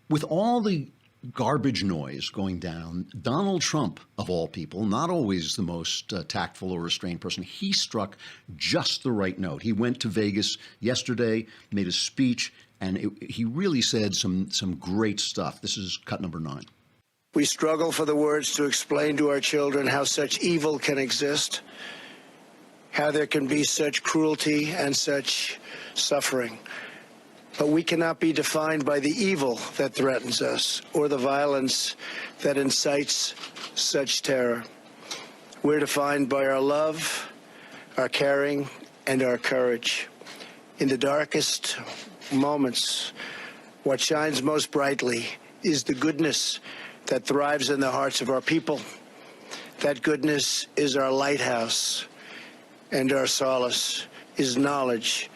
With all the garbage noise going down, Donald Trump, of all people, not always the most tactful or restrained person, he struck just the right note. He went to Vegas yesterday, made a speech, and he really said some great stuff. This is cut number 9. We struggle for the words to explain to our children how such evil can exist, how there can be such cruelty and such suffering. But we cannot be defined by the evil that threatens us or the violence that incites such terror. We're defined by our love, our caring, and our courage. In the darkest moments, what shines most brightly is the goodness that thrives in the hearts of our people. That goodness is our lighthouse, and our solace is knowledge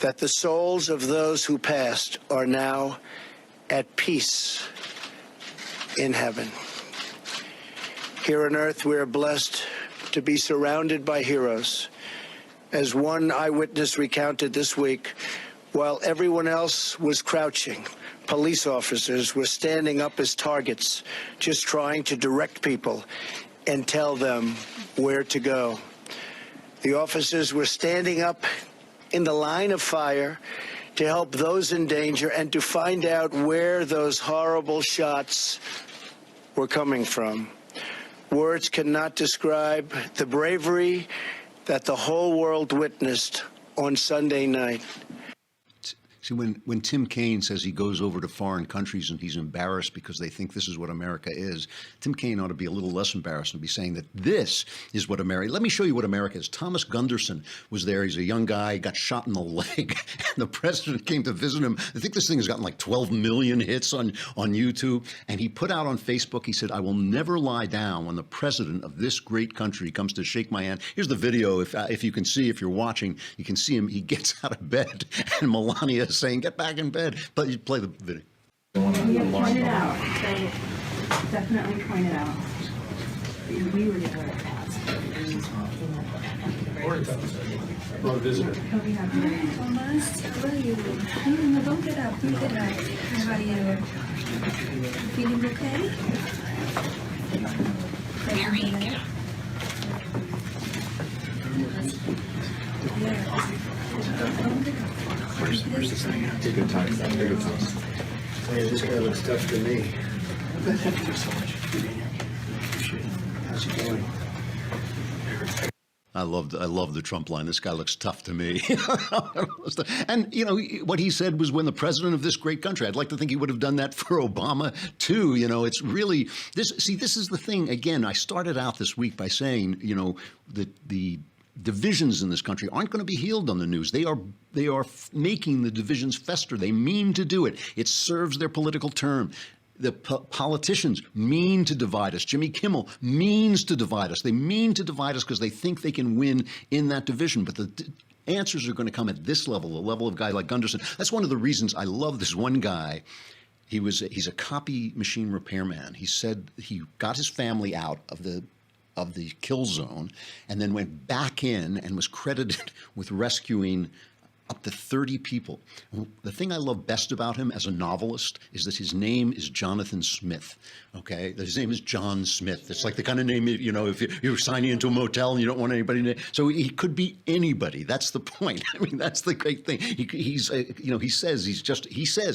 that the souls of those who passed are now at peace in heaven. Here on earth, we are blessed to be surrounded by heroes. As one eyewitness recounted this week, while everyone else was crouching, police officers were standing up as targets, just trying to direct people and tell them where to go. The officers were standing up in the line of fire to help those in danger and to find out where those horrible shots were coming from. Words cannot describe the bravery that the whole world witnessed on Sunday night. See, when Tim Kaine says he goes over to foreign countries and he's embarrassed because they think this is what America is, Tim Kaine ought to be a little less embarrassed and be saying that this is what America. Let me show you what America is. Thomas Gunderson was there. He's a young guy, got shot in the leg, and the president came to visit him. I think this thing has gotten like 12 million hits on YouTube. And he put out on Facebook, he said, "I will never lie down when the president of this great country comes to shake my hand." Here's the video. If you can see, if you're watching, you can see him. He gets out of bed, and Melania saying, "Get back in bed." But you play the video. We have pointed out, so definitely point it out. We were there at past. Hello, visitor. Thomas, how are you? No, don't get up, don't get up. How are you? Feeling okay? Mary, get up. Where's this thing at? Take your time. Take your time. Man, this guy looks tough to me. Thank you so much for being here. Appreciate it. How's it going? I love the Trump line. This guy looks tough to me. And, you know, what he said was, when the president of this great country. I'd like to think he would have done that for Obama, too. You know, it's really this. See, this is the thing. Again, I started out this week by saying, you know, that the divisions in this country aren't going to be healed on the news. They are making the divisions fester. They mean to do it. It serves their political term. The politicians mean to divide us. Jimmy Kimmel means to divide us. They mean to divide us because they think they can win in that division. But the answers are going to come at this level, the level of a guy like Gunderson. That's one of the reasons I love this one guy. He's a copy machine repairman. He said he got his family out of the kill zone and then went back in and was credited with rescuing up to 30 people. The thing I love best about him as a novelist is that his name is Jonathan Smith, okay? His name is John Smith. It's like the kind of name, you know, if you're signing into a motel and you don't want anybody to, so he could be anybody. That's the point. I mean, that's the great thing. He's you know, he says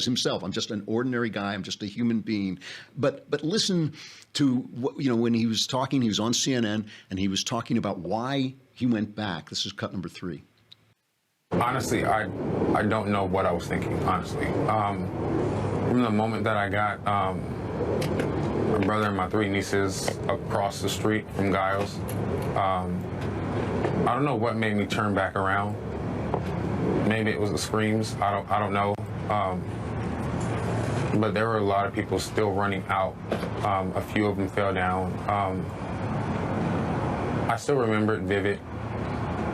himself, "I'm just an ordinary guy. I'm just a human being." But listen to what, you know, when he was talking, he was on CNN and he was talking about why he went back. This is cut number 3. Honestly, I don't know what I was thinking, honestly. From the moment that I got my brother and my 3 nieces across the street from Giles, I don't know what made me turn back around. Maybe it was the screams, I don't know. But there were a lot of people still running out. A few of them fell down. I still remember it vivid.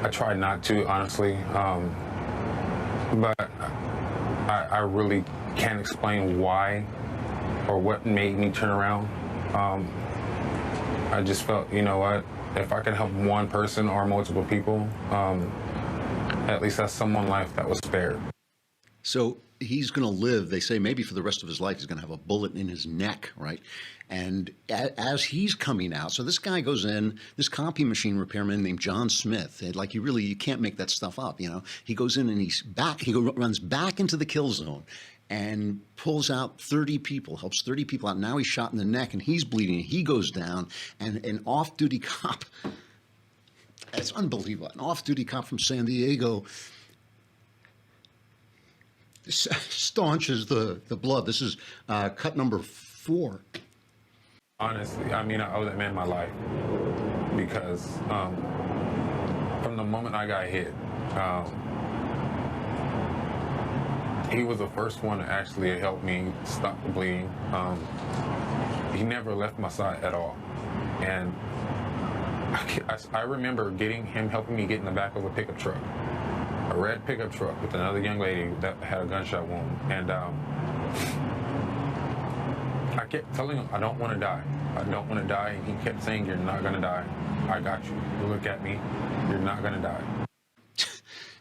I tried not to, honestly, but I really can't explain why or what made me turn around. I just felt, you know what, if I could help one person or multiple people, at least that's someone's life that was spared. So he's going to live, they say, maybe for the rest of his life. He's going to have a bullet in his neck, right? And as he's coming out, so this guy goes in, this copy machine repairman named John Smith, and like you can't make that stuff up, you know? He goes in and runs back into the kill zone and pulls out 30 people, helps 30 people out. Now he's shot in the neck and he's bleeding. He goes down, and an off-duty cop, it's unbelievable, an off-duty cop from San Diego staunches the blood. This is cut number 4. Honestly, I mean, I owe that man my life because from the moment I got hit, he was the first one to actually help me stop the bleeding. He never left my side at all. And I remember helping me get in the back of a pickup truck, a red pickup truck with another young lady that had a gunshot wound. And I kept telling him, I don't want to die. I don't want to die. And he kept saying, you're not going to die. I got you. You look at me. You're not going to die.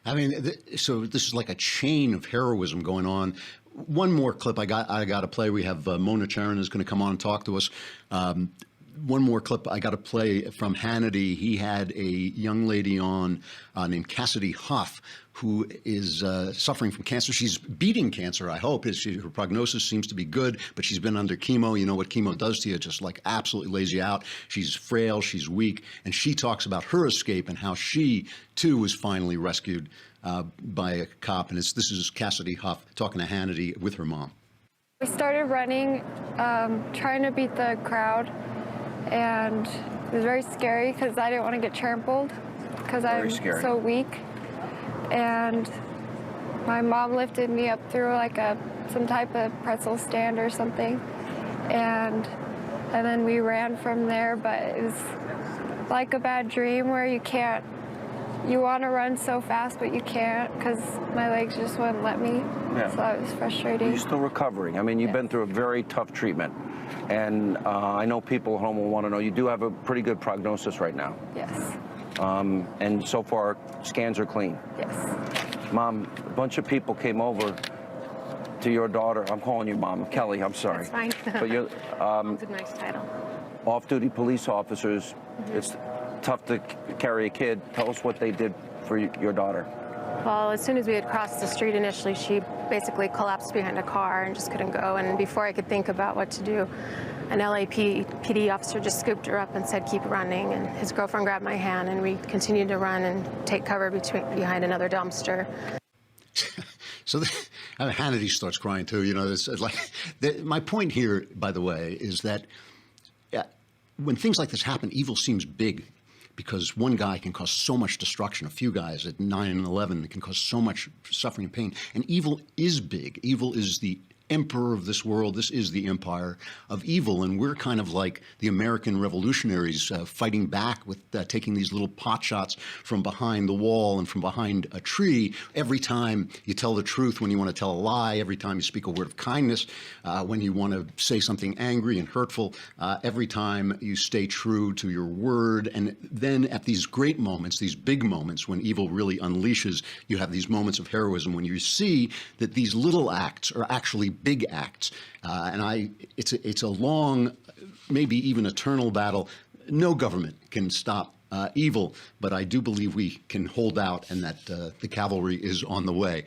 I mean, so this is like a chain of heroism going on. One more clip I got to play. We have Mona Charen is going to come on and talk to us. One more clip I got to play from Hannity. He had a young lady on named Cassidy Huff, who is suffering from cancer. She's beating cancer, I hope. Her prognosis seems to be good, but she's been under chemo. You know what chemo does to you, just like absolutely lays you out. She's frail, she's weak, and she talks about her escape and how she, too, was finally rescued by a cop. And this is Cassidy Huff talking to Hannity with her mom. We started running, trying to beat the crowd, and it was very scary because I didn't want to get trampled because I'm so weak. And my mom lifted me up through like some type of pretzel stand or something, and then we ran from there. But it was like a bad dream where you want to run so fast, but you can't because my legs just wouldn't let me. Yeah. So that was frustrating. You're still recovering. I mean, you've been through a very tough treatment. And I know people at home will want to know, you do have a pretty good prognosis right now. Yes. And so far, scans are clean. Yes. Mom, a bunch of people came over to your daughter. I'm calling you Mom. Kelly, I'm sorry. That's fine. But you're Mom's a nice title. Off-duty police officers. Mm-hmm. It's tough to carry a kid. Tell us what they did for your daughter. Well, as soon as we had crossed the street initially, she basically collapsed behind a car and just couldn't go. And before I could think about what to do, an LAPD officer just scooped her up and said, keep running. And his girlfriend grabbed my hand, and we continued to run and take cover behind another dumpster. So Hannity starts crying too. You know, it's like my point here, by the way, is that when things like this happen, evil seems big, because one guy can cause so much destruction. A few guys at 9 and 11 can cause so much suffering and pain. And evil is big. Evil is the emperor of this world. This is the empire of evil. And we're kind of like the American revolutionaries fighting back with taking these little pot shots from behind the wall and from behind a tree. Every time you tell the truth when you want to tell a lie, every time you speak a word of kindness, when you want to say something angry and hurtful, every time you stay true to your word. And then at these great moments, these big moments when evil really unleashes, you have these moments of heroism when you see that these little acts are actually big acts. It's a long, maybe even eternal battle. No government can stop evil, but I do believe we can hold out, and that the cavalry is on the way.